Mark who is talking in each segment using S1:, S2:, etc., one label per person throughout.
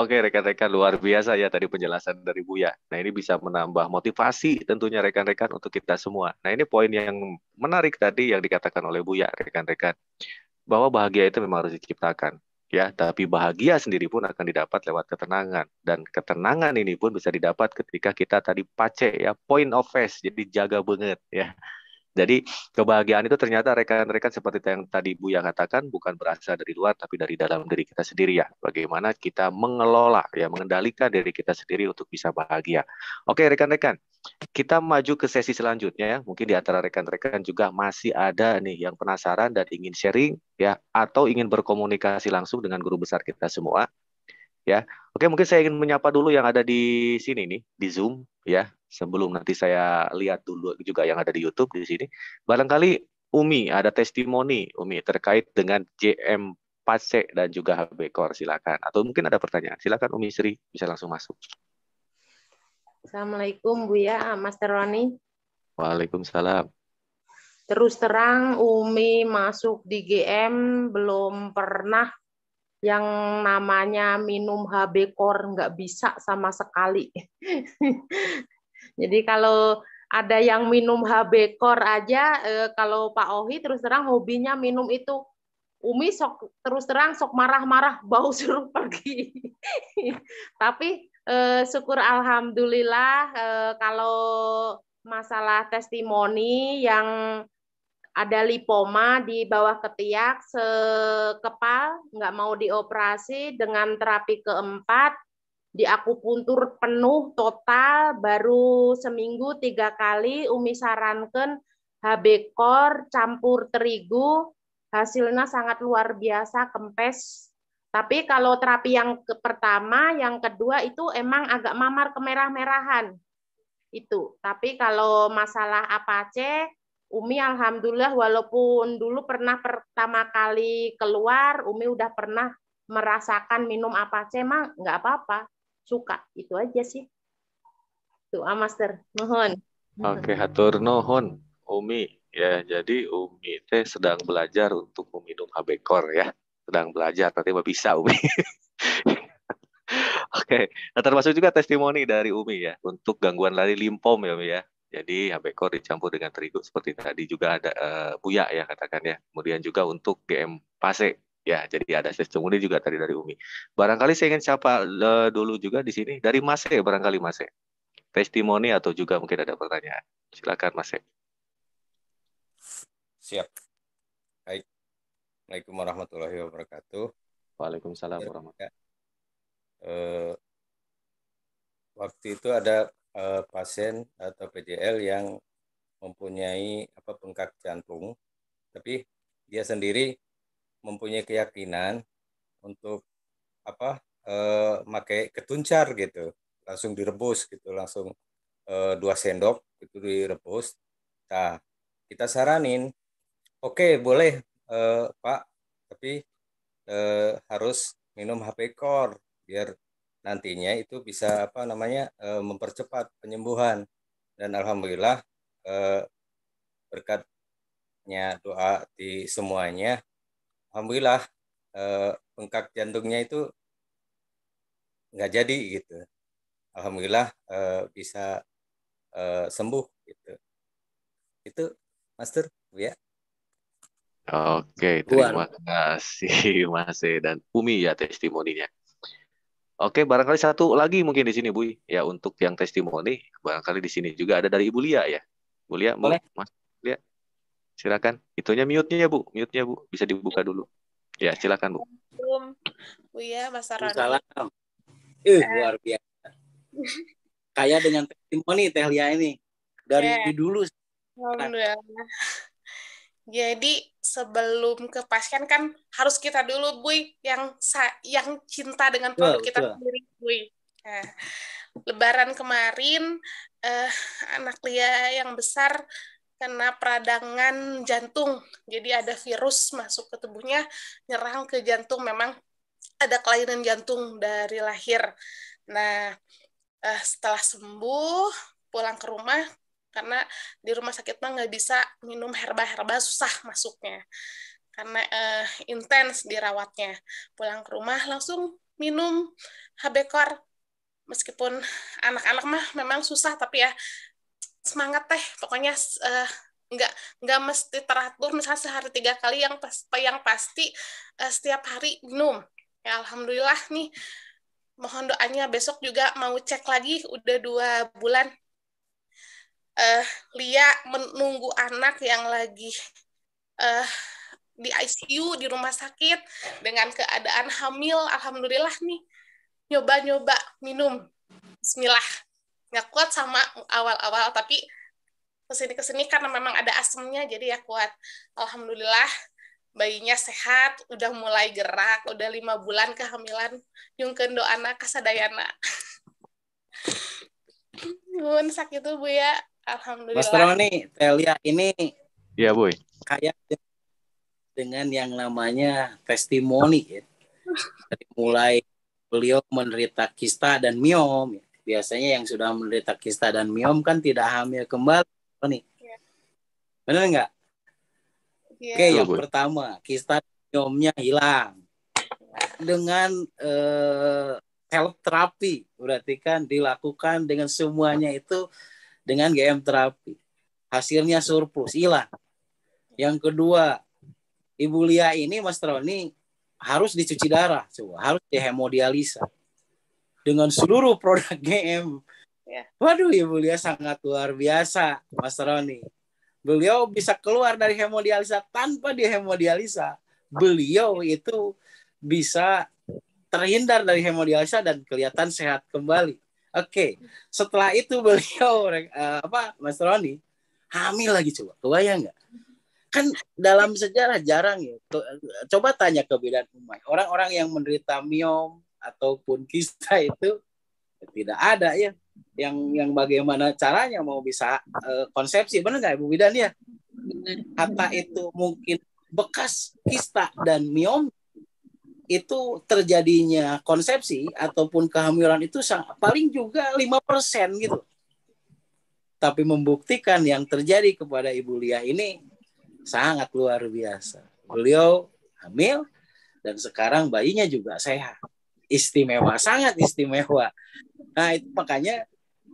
S1: Oke, rekan-rekan luar biasa ya tadi penjelasan dari Buya. Nah, ini bisa menambah motivasi tentunya rekan-rekan untuk kita semua. Nah, ini poin yang menarik tadi yang dikatakan oleh Buya, rekan-rekan, bahwa bahagia itu memang harus diciptakan. Ya, tapi bahagia sendiri pun akan didapat lewat ketenangan. Dan ketenangan ini pun bisa didapat ketika kita tadi pace ya, point of face, jadi jaga banget ya. Jadi kebahagiaan itu ternyata rekan-rekan seperti yang tadi Buya katakan bukan berasal dari luar tapi dari dalam diri kita sendiri ya. Bagaimana kita mengelola ya mengendalikan diri kita sendiri untuk bisa bahagia. Oke rekan-rekan, kita maju ke sesi selanjutnya ya. Mungkin di antara rekan-rekan juga masih ada nih yang penasaran dan ingin sharing ya atau ingin berkomunikasi langsung dengan guru besar kita semua ya. Oke, mungkin saya ingin menyapa dulu yang ada di sini nih, di Zoom ya. Sebelum nanti saya lihat dulu juga yang ada di YouTube di sini. Barangkali Umi ada testimoni Umi terkait dengan JM Pase dan juga HB Core, silakan. Atau mungkin ada pertanyaan. Silakan Umi Sri bisa langsung masuk.
S2: Assalamualaikum Buya, Master Roni.
S1: Waalaikumsalam.
S2: Terus terang Umi masuk di GM belum pernah yang namanya minum HB Core, nggak bisa sama sekali. Jadi kalau ada yang minum HB Core aja, kalau Pak Ohi terus terang hobinya minum itu. Umi sok terus terang sok marah-marah bau suruh pergi. Tapi syukur alhamdulillah kalau masalah testimoni yang ada lipoma di bawah ketiak sekepal, nggak mau dioperasi dengan terapi keempat, di akupuntur penuh total, baru seminggu 3 kali Umi sarankan HB Core campur terigu, hasilnya sangat luar biasa, kempes. Tapi kalau terapi yang pertama, yang kedua itu emang agak mamar kemerah-merahan. Itu. Tapi kalau masalah Apache, Umi alhamdulillah walaupun dulu pernah pertama kali keluar, Umi udah pernah merasakan minum Apache, mah nggak apa-apa. Suka. Itu aja sih. Tuh, Master. Mohon.
S1: Oke, hatur nuhun Umi. Ya, jadi Umi teh sedang belajar untuk meminum HB Core ya. Sedang belajar, nanti bisa Umi. Oke, nah termasuk juga testimoni dari Umi ya untuk gangguan lari limfom ya Umi ya. Jadi HB Core dicampur dengan terigu seperti tadi juga ada Buya ya katakan ya. Kemudian juga untuk GM Pase ya. Jadi ada testimoni juga tadi dari Umi. Barangkali saya ingin sapa dulu juga di sini dari Mas E, barangkali Mas E. Testimoni atau juga mungkin ada pertanyaan. Silakan Mas E.
S3: Siap. Baik. Assalamualaikum warahmatullahi wabarakatuh.
S1: Waalaikumsalam warahmatullahi wabarakatuh.
S3: Waktu itu ada pasien atau PJL yang mempunyai bengkak jantung, tapi dia sendiri mempunyai keyakinan untuk pakai ketuncar gitu, langsung direbus gitu, langsung 2 sendok itu direbus. Nah, kita saranin, oke boleh Pak, tapi harus minum HB Core biar nantinya itu bisa mempercepat penyembuhan. Dan alhamdulillah berkatnya doa di semuanya, alhamdulillah bengkak jantungnya itu nggak jadi gitu. Alhamdulillah bisa sembuh gitu. Itu Master ya.
S1: Oke, terima kasih Mas E dan Umi ya testimoninya. Oke, barangkali satu lagi mungkin di sini Bu ya untuk yang testimoni, barangkali di sini juga ada dari Ibu Lia ya. Bu Lia, Bu,
S4: Boleh.
S1: Mas Lia. Silakan. Itunya mute-nya Bu, mute-nya Bu bisa dibuka dulu. Ya, silakan Bu.
S5: Buya, Mas Roni.
S4: Salam. Luar biasa. Kaya dengan testimoni Teh Lia ini. Dari dulu.
S5: Alhamdulillah. Jadi sebelum ke pasien kan harus kita dulu, Bu, yang cinta dengan produk kita sendiri, Bu. Nah, Lebaran kemarin anak Lia yang besar kena peradangan jantung. Jadi ada virus masuk ke tubuhnya, nyerang ke jantung. Memang ada kelainan jantung dari lahir. Nah, setelah sembuh, pulang ke rumah, karena di rumah sakit mah nggak bisa minum herba-herba, susah masuknya. Karena intens dirawatnya. Pulang ke rumah langsung minum habekor. Meskipun anak-anak mah memang susah, tapi ya semangat teh. Pokoknya nggak mesti teratur, misalnya sehari 3 kali, yang pasti setiap hari minum. Ya alhamdulillah nih, mohon doanya besok juga mau cek lagi, udah 2 bulan. Lia menunggu anak yang lagi di ICU di rumah sakit dengan keadaan hamil. Alhamdulillah nih, nyoba minum. Bismillah. Nggak kuat sama awal-awal, tapi kesini karena memang ada asemnya, jadi ya kuat. Alhamdulillah, bayinya sehat, udah mulai gerak, udah 5 bulan kehamilan. Nyungkeun doana kasadayana. Nun sakit tuh Bu ya. Alhamdulillah.
S4: Mas Roni, Telia ini
S1: Iya, Boy.
S4: kayak dengan yang namanya testimoni ya. Dari mulai beliau menderita kista dan miom. Biasanya yang sudah menderita kista dan miom kan tidak hamil kembali. Nih.
S5: Ya.
S4: Benar nggak?
S5: Ya.
S4: Oke, yang pertama, kista dan miomnya hilang. Dengan self terapi, berarti kan dilakukan dengan semuanya itu dengan GM terapi. Hasilnya surplus, hilang. Yang kedua, Ibu Lia ini, Mas Roni, harus dicuci darah, harus dihemodialisa dengan seluruh produk GM.
S5: Ya.
S4: Waduh, Ibu Lia sangat luar biasa, Mas Roni. Beliau bisa keluar dari hemodialisa tanpa dihemodialisa. Beliau itu bisa terhindar dari hemodialisa dan kelihatan sehat kembali. Oke, setelah itu beliau Mas Roni hamil lagi, coba kebayang nggak? Kan dalam sejarah jarang ya. Coba tanya ke bidan umai. Orang-orang yang menderita miom ataupun kista itu tidak ada ya. Yang bagaimana caranya mau bisa konsepsi, benar nggak Ibu Bidan ya? Hatta itu mungkin bekas kista dan miom itu terjadinya konsepsi ataupun kehamilan itu paling juga 5% gitu. Tapi membuktikan yang terjadi kepada Ibu Lia ini sangat luar biasa. Beliau hamil dan sekarang bayinya juga sehat. Istimewa, sangat istimewa. Nah, itu makanya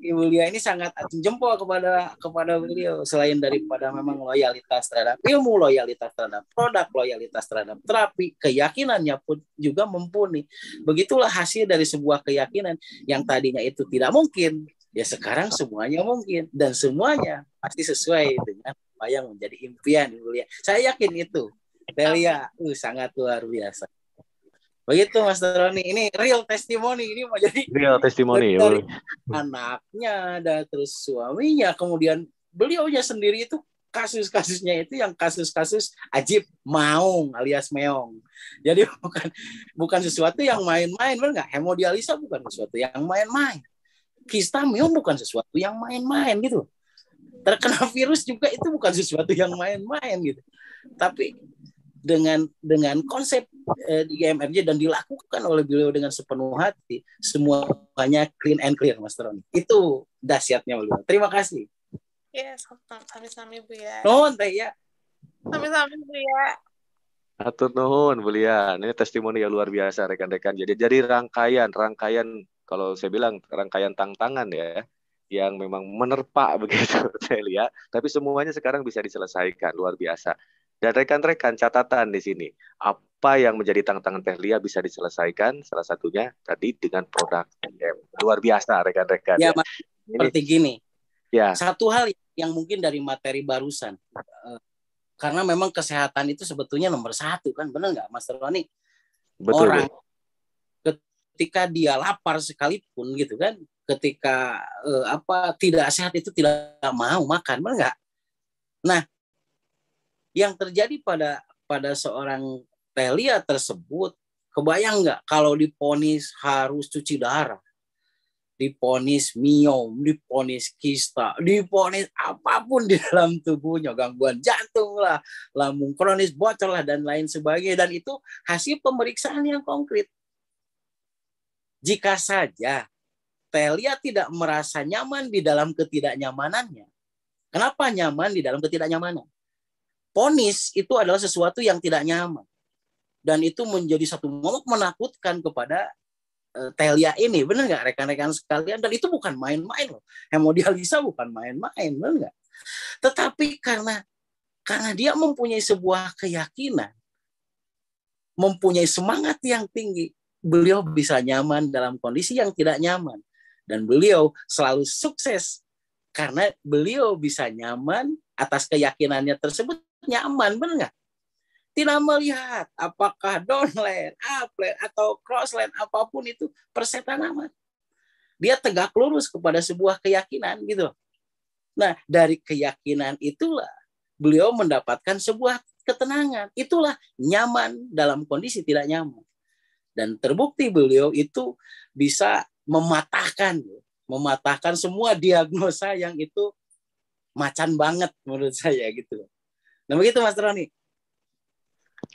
S4: Ibu Lia ini sangat acung jempol kepada beliau. Selain daripada memang loyalitas terhadap ilmu, loyalitas terhadap produk, loyalitas terhadap terapi, keyakinannya pun juga mumpuni. Begitulah hasil dari sebuah keyakinan yang tadinya itu tidak mungkin, ya sekarang semuanya mungkin. Dan semuanya pasti sesuai dengan apa yang menjadi impian Ibu Lia. Saya yakin itu. Telia sangat luar biasa. Begitu Mas Roni, ini real testimoni, ini mau jadi
S1: real testimoni
S4: dari
S1: ya,
S4: anaknya dan terus suaminya, kemudian beliaunya sendiri itu kasus-kasusnya itu yang kasus-kasus ajib maung alias meong. Jadi bukan sesuatu yang main-main, benar nggak? Hemodialisa bukan sesuatu yang main-main. Kista meong bukan sesuatu yang main-main gitu. Terkena virus juga itu bukan sesuatu yang main-main gitu. Tapi dengan konsep di GMRJ dan dilakukan oleh beliau dengan sepenuh hati, semuanya clean and clear, Mas Roni. Itu dahsyatnya beliau. Terima kasih.
S5: Ya, sami-sami Bu ya.
S4: Nuhun teh ya.
S5: Sami-sami Bu ya.
S1: Atur nuhun Bu Lia. Ini testimoni yang luar biasa rekan-rekan. Jadi rangkaian kalau saya bilang rangkaian tantangan ya, yang memang menerpa begitu saya lihat, tapi semuanya sekarang bisa diselesaikan, luar biasa. Dan rekan-rekan catatan di sini, apa yang menjadi tantangan Teh Lia bisa diselesaikan, salah satunya tadi dengan produk luar biasa rekan-rekan.
S4: Ya, Mas, seperti gini.
S1: Ya.
S4: Satu hal yang mungkin dari materi barusan, karena memang kesehatan itu sebetulnya nomor 1 kan, benar nggak Mas Roni?
S1: Betul.
S4: Orang ketika dia lapar sekalipun gitu kan, ketika tidak sehat itu tidak mau makan, benar nggak? Nah, yang terjadi pada seorang Telia tersebut, kebayang nggak kalau diponis harus cuci darah, diponis miom, diponis kista, diponis apapun di dalam tubuhnya, gangguan jantung lah, lambung kronis bocor lah, dan lain sebagainya. Dan itu hasil pemeriksaan yang konkret. Jika saja Telia tidak merasa nyaman di dalam ketidaknyamanannya, kenapa nyaman di dalam ketidaknyamanan? Ponis itu adalah sesuatu yang tidak nyaman. Dan itu menjadi satu momok menakutkan kepada Telia ini, benar nggak rekan-rekan sekalian? Dan itu bukan main-main loh. Hemodialisa bukan main-main, benar nggak? Tetapi karena dia mempunyai sebuah keyakinan, mempunyai semangat yang tinggi, beliau bisa nyaman dalam kondisi yang tidak nyaman. Dan beliau selalu sukses karena beliau bisa nyaman atas keyakinannya tersebut, nyaman, benar nggak? Tidak melihat apakah downline, upline, atau crossline, apapun itu persetan amat. Dia tegak lurus kepada sebuah keyakinan gitu. Nah, dari keyakinan itulah beliau mendapatkan sebuah ketenangan. Itulah nyaman dalam kondisi tidak nyaman. Dan terbukti beliau itu bisa mematahkan semua diagnosa yang itu macan banget menurut saya gitu. Nah, begitu Mas Roni.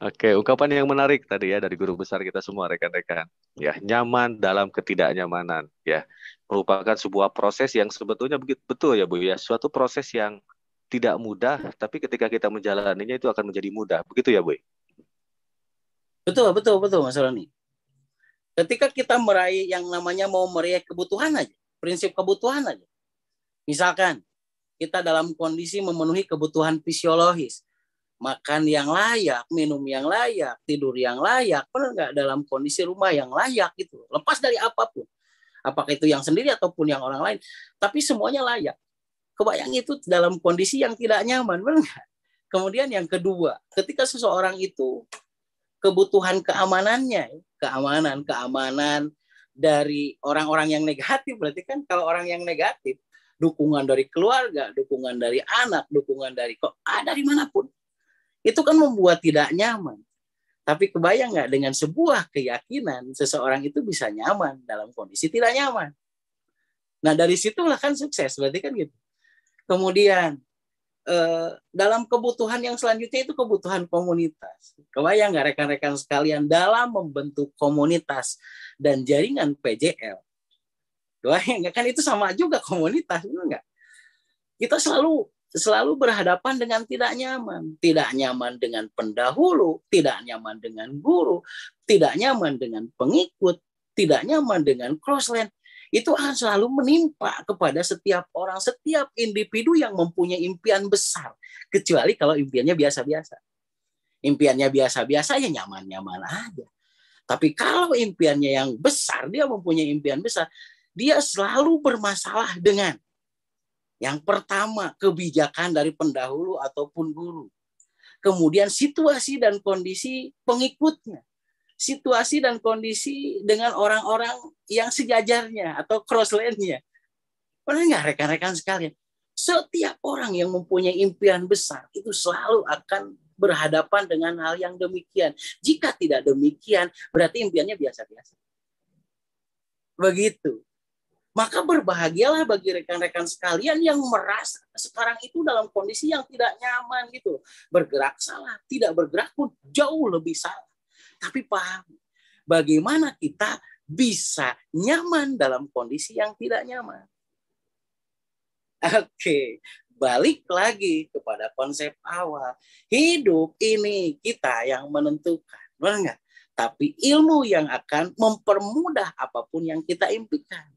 S1: Oke, ungkapan yang menarik tadi ya dari guru besar kita semua rekan-rekan. Ya, nyaman dalam ketidaknyamanan ya. Merupakan sebuah proses yang sebetulnya betul ya Bu ya, suatu proses yang tidak mudah, tapi ketika kita menjalaninya itu akan menjadi mudah. Begitu ya Bu?
S4: Betul Mas Roni. Ketika kita meraih yang namanya mau meraih kebutuhan aja, prinsip kebutuhan aja. Misalkan kita dalam kondisi memenuhi kebutuhan fisiologis, makan yang layak, minum yang layak, tidur yang layak, benar nggak, dalam kondisi rumah yang layak gitu. Lepas dari apapun, apakah itu yang sendiri ataupun yang orang lain, tapi semuanya layak. Kebayang itu dalam kondisi yang tidak nyaman, benar nggak? Kemudian yang kedua, ketika seseorang itu kebutuhan keamanannya, keamanan dari orang-orang yang negatif, berarti kan kalau orang yang negatif, dukungan dari keluarga, dukungan dari anak, dukungan dari dari manapun, itu kan membuat tidak nyaman. Tapi kebayang nggak dengan sebuah keyakinan seseorang itu bisa nyaman dalam kondisi tidak nyaman. Nah dari situlah kan sukses, berarti kan gitu. Kemudian dalam kebutuhan yang selanjutnya itu kebutuhan komunitas. Kebayang nggak rekan-rekan sekalian dalam membentuk komunitas dan jaringan PJL? Kebayang nggak, kan itu sama juga komunitas, benar nggak? Kita selalu berhadapan dengan tidak nyaman dengan pendahulu, tidak nyaman dengan guru, tidak nyaman dengan pengikut, tidak nyaman dengan crossline. Itu akan selalu menimpa kepada setiap orang, setiap individu yang mempunyai impian besar, kecuali kalau impiannya biasa-biasa. Impiannya biasa-biasa ya nyaman-nyaman aja. Tapi kalau impiannya yang besar, dia mempunyai impian besar, dia selalu bermasalah dengan yang pertama, kebijakan dari pendahulu ataupun guru. Kemudian situasi dan kondisi pengikutnya. Situasi dan kondisi dengan orang-orang yang sejajarnya atau crossline-nya. Pernah nggak rekan-rekan sekalian? Setiap orang yang mempunyai impian besar itu selalu akan berhadapan dengan hal yang demikian. Jika tidak demikian, berarti impiannya biasa-biasa. Begitu. Maka berbahagialah bagi rekan-rekan sekalian yang merasa sekarang itu dalam kondisi yang tidak nyaman gitu. Bergerak salah, tidak bergerak pun jauh lebih salah. Tapi paham bagaimana kita bisa nyaman dalam kondisi yang tidak nyaman. Oke, balik lagi kepada konsep awal. Hidup ini kita yang menentukan, benar nggak? Tapi ilmu yang akan mempermudah apapun yang kita impikan.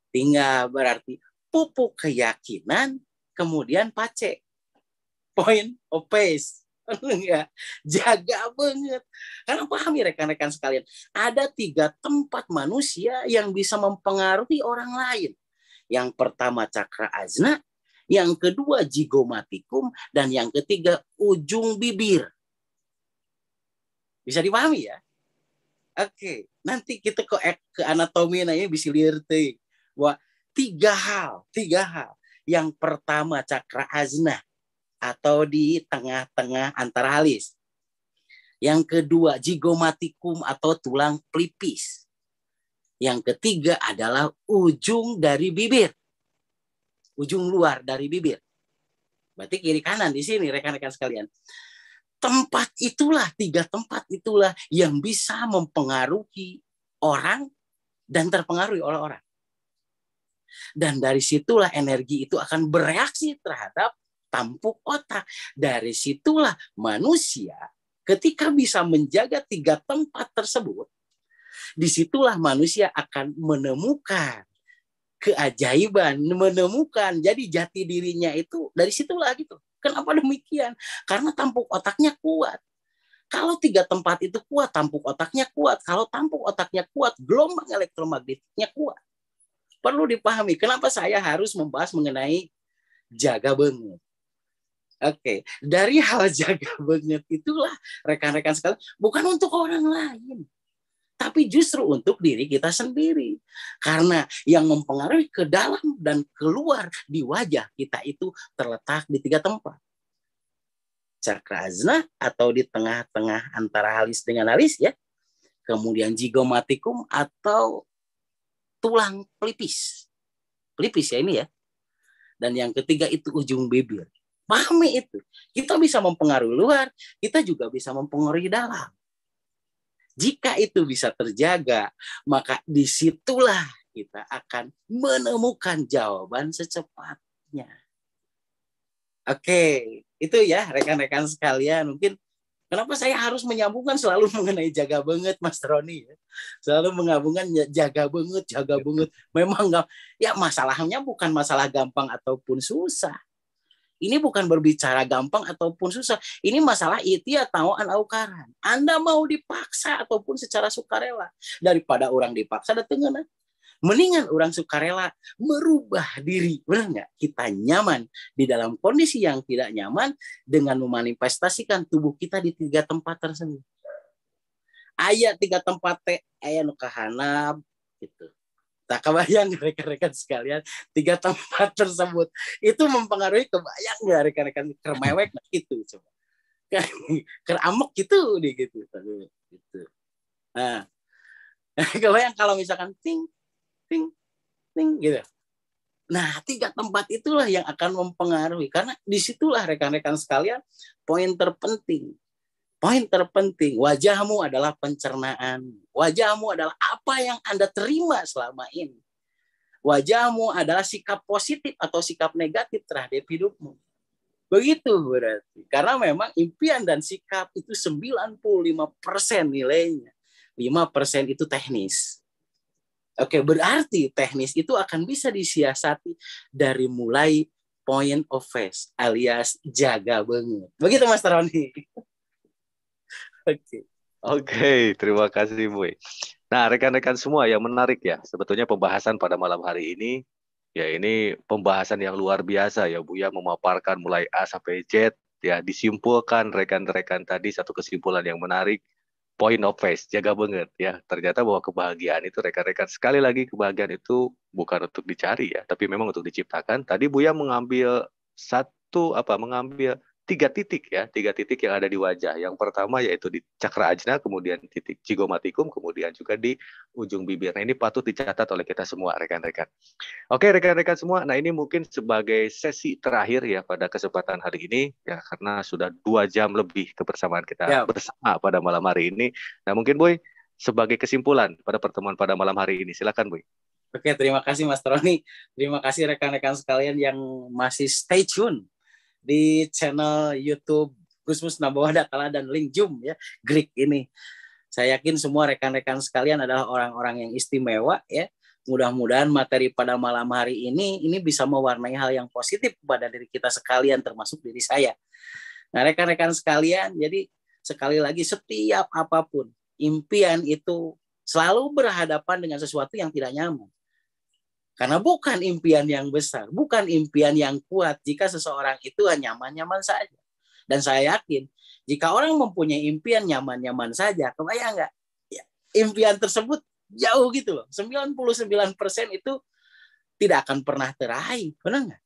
S4: Tinggal berarti pupuk keyakinan, kemudian pace. Point of pace. Jaga banget. Karena pahami rekan-rekan sekalian, ada 3 tempat manusia yang bisa mempengaruhi orang lain. Yang pertama cakra azna, yang kedua zigomatikum, dan yang ketiga ujung bibir. Bisa dipahami ya? Oke, nanti kita ke anatomi nanya bisa lihat bahwa 3 hal. Yang pertama cakra azna atau di tengah-tengah antara alis. Yang kedua zigomatikum atau tulang pelipis. Yang ketiga adalah ujung dari bibir. Ujung luar dari bibir. Berarti kiri kanan di sini rekan-rekan sekalian. 3 tempat itulah yang bisa mempengaruhi orang dan terpengaruhi oleh orang. Dan dari situlah energi itu akan bereaksi terhadap tampuk otak. Dari situlah manusia ketika bisa menjaga 3 tempat tersebut, disitulah manusia akan menemukan keajaiban, menemukan jadi jati dirinya itu dari situlah gitu. Kenapa demikian? Karena tampuk otaknya kuat. Kalau 3 tempat itu kuat, tampuk otaknya kuat. Kalau tampuk otaknya kuat, gelombang elektromagnetiknya kuat. Perlu dipahami kenapa saya harus membahas mengenai jaga bengut. Oke, dari hal jaga bengut itulah rekan-rekan sekalian, bukan untuk orang lain, tapi justru untuk diri kita sendiri. Karena yang mempengaruhi ke dalam dan keluar di wajah kita itu terletak di 3 tempat. Cakra ajna atau di tengah-tengah antara halis dengan halis ya. Kemudian zygomatikum atau tulang pelipis. Pelipis ya ini ya. Dan yang ketiga itu ujung bibir. Pahami itu. Kita bisa mempengaruhi luar, kita juga bisa mempengaruhi dalam. Jika itu bisa terjaga, maka disitulah kita akan menemukan jawaban secepatnya. Oke, itu ya rekan-rekan sekalian. Mungkin kenapa saya harus menyambungkan selalu mengenai jaga banget, Mas Roni. Selalu menggabungkan jaga banget. Memang enggak, ya masalahnya bukan masalah gampang ataupun susah. Ini bukan berbicara gampang ataupun susah. Ini masalah ikhtiar tawaan aukaran. Anda mau dipaksa ataupun secara sukarela. Daripada orang dipaksa datang. Mendingan orang sukarela merubah diri. Benar nggak? Kita nyaman di dalam kondisi yang tidak nyaman dengan memanifestasikan tubuh kita di 3 tempat tersebut. Ayat 3 tempat ayat nukahanab gitu. Tak kebayang rekan-rekan sekalian 3 tempat tersebut itu mempengaruhi, kebayang nggak rekan-rekan kermewek itu coba keramok gitu deh gitu. Nah kebayang kalau misalkan ting gitu. Nah 3 tempat itulah yang akan mempengaruhi, karena disitulah rekan-rekan sekalian poin terpenting. Wajahmu adalah pencernaan. Wajahmu adalah apa yang Anda terima selama ini. Wajahmu adalah sikap positif atau sikap negatif terhadap hidupmu. Begitu berarti. Karena memang impian dan sikap itu 95% nilainya. 5% itu teknis. Oke, berarti teknis itu akan bisa disiasati dari mulai point of face alias jaga banget. Begitu Mas Roni.
S1: Oke, terima kasih Bu. Nah, rekan-rekan semua yang menarik ya, sebetulnya pembahasan pada malam hari ini, ya ini pembahasan yang luar biasa ya Bu ya, memaparkan mulai A sampai Z, ya disimpulkan rekan-rekan tadi satu kesimpulan yang menarik, point of face, jaga banget ya. Ternyata bahwa kebahagiaan itu rekan-rekan, sekali lagi kebahagiaan itu bukan untuk dicari ya, tapi memang untuk diciptakan. Tadi Buya mengambil mengambil 3 titik ya, 3 titik yang ada di wajah. Yang pertama yaitu di cakra ajna, kemudian titik zygomatikum, kemudian juga di ujung bibir. Nah ini patut dicatat oleh kita semua rekan-rekan. Oke rekan-rekan semua, nah ini mungkin sebagai sesi terakhir ya pada kesempatan hari ini ya, karena sudah 2 jam lebih kebersamaan kita bersama pada malam hari ini. Nah mungkin Boy sebagai kesimpulan pada pertemuan pada malam hari ini, silakan Boy.
S4: Oke, terima kasih Mas Roni. Terima kasih rekan-rekan sekalian yang masih stay tune di channel YouTube Gusmus Nabawa Dakala dan link Zoom ya, Greek ini. Saya yakin semua rekan-rekan sekalian adalah orang-orang yang istimewa ya. Mudah-mudahan materi pada malam hari ini bisa mewarnai hal yang positif kepada diri kita sekalian, termasuk diri saya. Nah, rekan-rekan sekalian, jadi sekali lagi setiap apapun, impian itu selalu berhadapan dengan sesuatu yang tidak nyaman. Karena bukan impian yang besar, bukan impian yang kuat jika seseorang itu nyaman-nyaman saja. Dan saya yakin, jika orang mempunyai impian nyaman-nyaman saja, kebayang nggak? Ya, impian tersebut jauh gitu loh. 99% itu tidak akan pernah teraih. Benar nggak?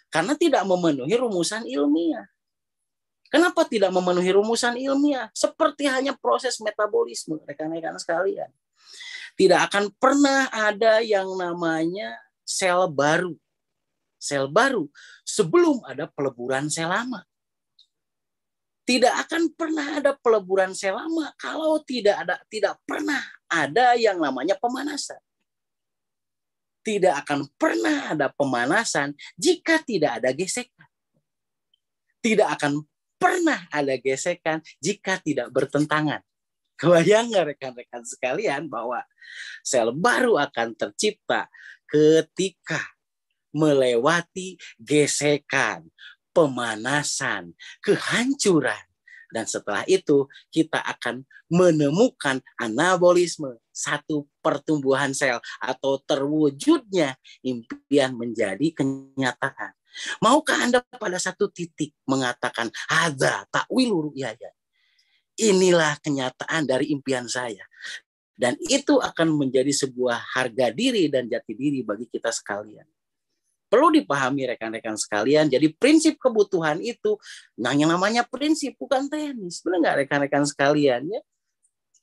S4: Karena tidak memenuhi rumusan ilmiah. Kenapa tidak memenuhi rumusan ilmiah? Seperti hanya proses metabolisme, rekan-rekan sekalian. Tidak akan pernah ada yang namanya sel baru. Sel baru sebelum ada peleburan sel lama. Tidak akan pernah ada peleburan sel lama kalau tidak pernah ada yang namanya pemanasan. Tidak akan pernah ada pemanasan jika tidak ada gesekan. Tidak akan pernah ada gesekan jika tidak bertentangan. Kebayang nggak rekan-rekan sekalian bahwa sel baru akan tercipta ketika melewati gesekan, pemanasan, kehancuran. Dan setelah itu kita akan menemukan anabolisme, satu pertumbuhan sel atau terwujudnya impian menjadi kenyataan. Maukah Anda pada satu titik mengatakan, hadza ta'wilu ru'yaya, inilah kenyataan dari impian saya. Dan itu akan menjadi sebuah harga diri dan jati diri bagi kita sekalian. Perlu dipahami rekan-rekan sekalian. Jadi prinsip kebutuhan itu, nah yang namanya prinsip bukan tenis. Benar nggak rekan-rekan sekalian ya?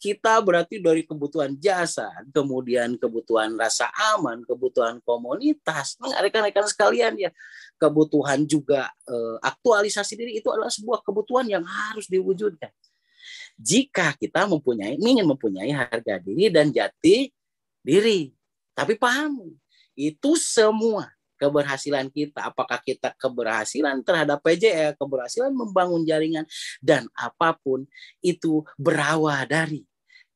S4: Kita berarti dari kebutuhan jasa, kemudian kebutuhan rasa aman, kebutuhan komunitas. Nah, rekan-rekan sekalian ya, kebutuhan juga aktualisasi diri itu adalah sebuah kebutuhan yang harus diwujudkan. Jika kita ingin mempunyai harga diri dan jati diri. Tapi paham, itu semua keberhasilan kita, apakah kita keberhasilan terhadap PJL, keberhasilan membangun jaringan, dan apapun itu berawal dari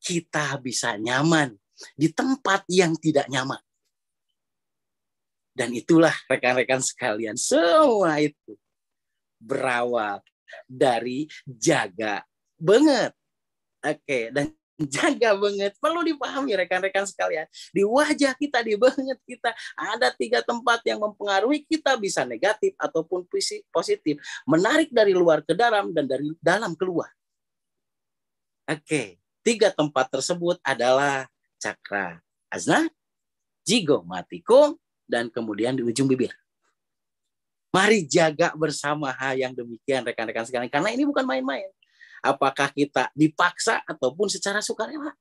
S4: kita bisa nyaman di tempat yang tidak nyaman. Dan itulah rekan-rekan sekalian, semua itu berawal dari jaga banget. Oke, dan jaga banget perlu dipahami rekan-rekan sekalian. Di wajah kita, di banget kita ada 3 tempat yang mempengaruhi kita, bisa negatif ataupun positif, menarik dari luar ke dalam dan dari dalam keluar. Oke, 3 tempat tersebut adalah cakra azna, jigo matiko, dan kemudian di ujung bibir. Mari jaga bersama hal yang demikian rekan-rekan sekalian, karena ini bukan main-main. Apakah kita dipaksa ataupun secara sukarela?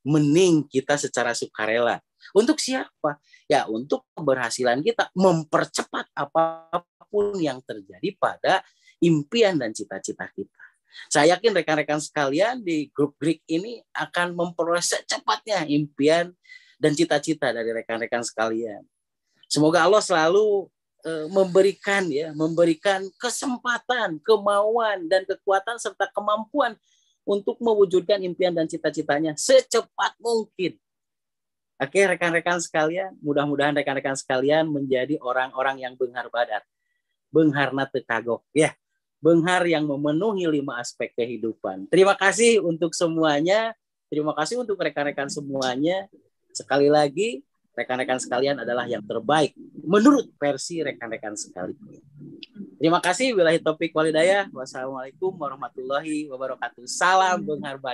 S4: Mending kita secara sukarela. Untuk siapa? Ya untuk keberhasilan kita, mempercepat apapun yang terjadi pada impian dan cita-cita kita. Saya yakin rekan-rekan sekalian di grup Greek ini akan memperoleh secepatnya impian dan cita-cita dari rekan-rekan sekalian. Semoga Allah selalu memberikan kesempatan, kemauan, dan kekuatan serta kemampuan untuk mewujudkan impian dan cita-citanya secepat mungkin. Oke, rekan-rekan sekalian, mudah-mudahan rekan-rekan sekalian menjadi orang-orang yang beunghar badar, beungharna teu kagok, ya, beunghar yang memenuhi 5 aspek kehidupan. Terima kasih untuk semuanya, terima kasih untuk rekan-rekan semuanya. Sekali lagi, rekan-rekan sekalian adalah yang terbaik menurut versi rekan-rekan sekalian. Terima kasih. Billahi taufik wal hidayah. Wassalamualaikum warahmatullahi wabarakatuh. Salam beunghar badar.